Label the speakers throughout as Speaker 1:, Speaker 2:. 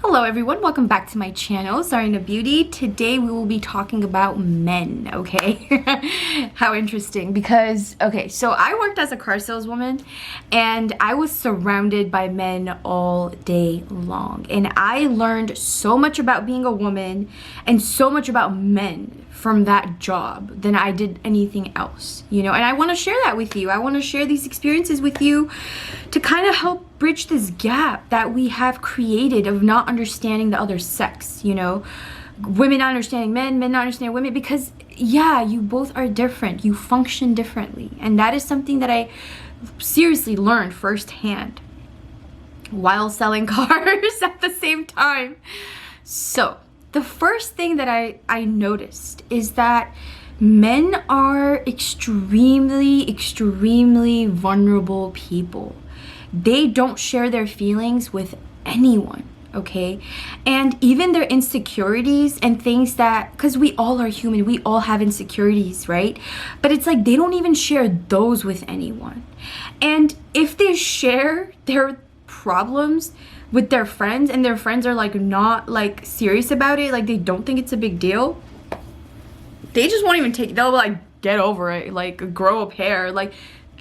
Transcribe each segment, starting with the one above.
Speaker 1: Hello everyone, welcome back to my channel, Zarina Beauty. Today we will be talking about men, okay? How interesting, because, okay, so I worked as a car saleswoman and I was surrounded by men all day long. And I learned so much about being a woman and so much about men from that job than I did anything else, you know? And I want to share that with you. I want to share these experiences with you to kind of help bridge this gap that we have created of not understanding the other sex, you know, women not understanding men, men not understanding women, because yeah, you both are different, you function differently, and that is something that I seriously learned firsthand while selling cars at the same time. So the first thing that I noticed is that men are extremely vulnerable people. They don't share their feelings with anyone, okay? And even their insecurities and things that, because we all are human, we all have insecurities, right? But it's like they don't even share those with anyone. And if they share their problems with their friends and their friends are like not like serious about it, like they don't think it's a big deal, they just won't even take it. They'll like get over it, like grow a pair, like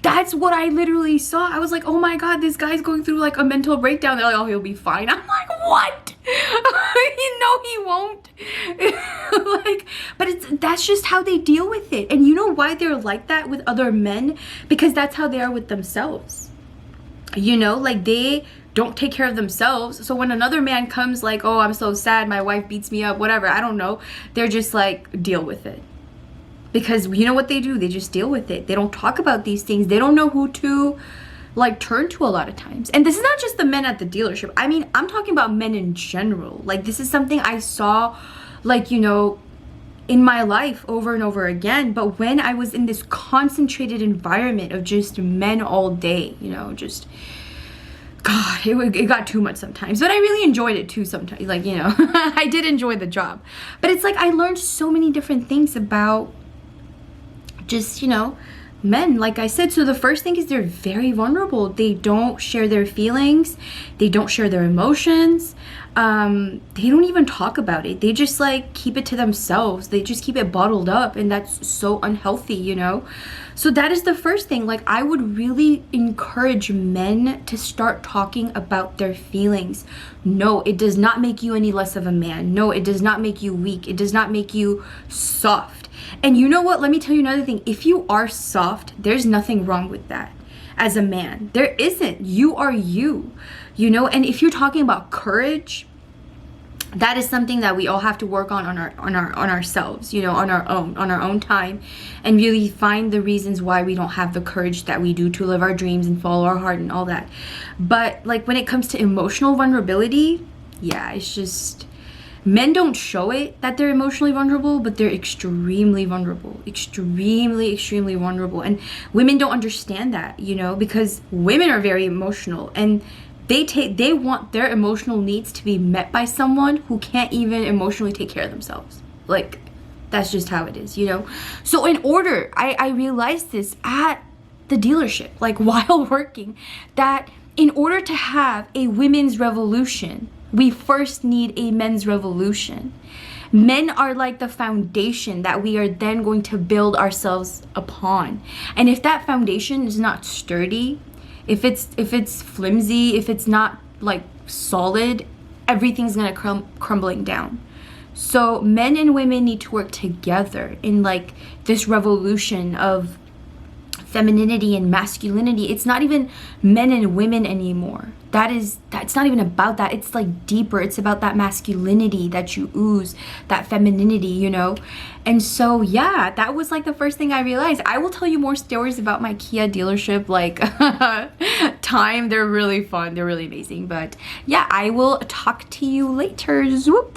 Speaker 1: that's what I literally saw. I was like, oh my god, this guy's going through like a mental breakdown. They're like, oh, he'll be fine. I'm like, what? You know he won't. Like, but that's just how they deal with it. And you know why they're like that with other men? Because that's how they are with themselves. You know, like they don't take care of themselves. So when another man comes like, oh, I'm so sad, my wife beats me up, whatever, I don't know, they're just like, deal with it. Because you know what they do? They just deal with it. They don't talk about these things. They don't know who to like turn to a lot of times. And this is not just the men at the dealership. I mean, I'm talking about men in general. Like this is something I saw, like, you know, in my life over and over again. But when I was in this concentrated environment of just men all day, you know, just God, it got too much sometimes, but I really enjoyed it too sometimes. Like, you know, I did enjoy the job, but it's like I learned so many different things about just, you know, men, like I said. So the first thing is they're very vulnerable. They don't share their feelings. They don't share their emotions. They don't even talk about it. They just like keep it to themselves. They just keep it bottled up, and that's so unhealthy, you know? So that is the first thing. Like I would really encourage men to start talking about their feelings. No, it does not make you any less of a man. No, it does not make you weak. It does not make you soft. And you know what? Let me tell you another thing. If you are soft, there's nothing wrong with that. As a man, there isn't. You are you, you know? And if you're talking about courage, that is something that we all have to work on ourselves, you know, on our own time, and really find the reasons why we don't have the courage that we do to live our dreams and follow our heart and all that. But like when it comes to emotional vulnerability, yeah, it's just men don't show it that they're emotionally vulnerable, but they're extremely vulnerable, extremely vulnerable. And women don't understand that, you know, because women are very emotional, and they want their emotional needs to be met by someone who can't even emotionally take care of themselves. Like that's just how it is, you know? So I realized this at the dealership, like while working, that in order to have a women's revolution, we first need a men's revolution. Men are like the foundation that we are then going to build ourselves upon. And if that foundation is not sturdy, if it's flimsy, if it's not like solid, everything's gonna crumbling down. So men and women need to work together in like this revolution of femininity and masculinity. It's not even men and women anymore. That's not even about that. It's like deeper. It's about that masculinity that you ooze, that femininity, you know? And so yeah, that was like the first thing I realized. I will tell you more stories about my Kia dealership like time. They're really fun. They're really amazing. But yeah, I will talk to you later. Zoop.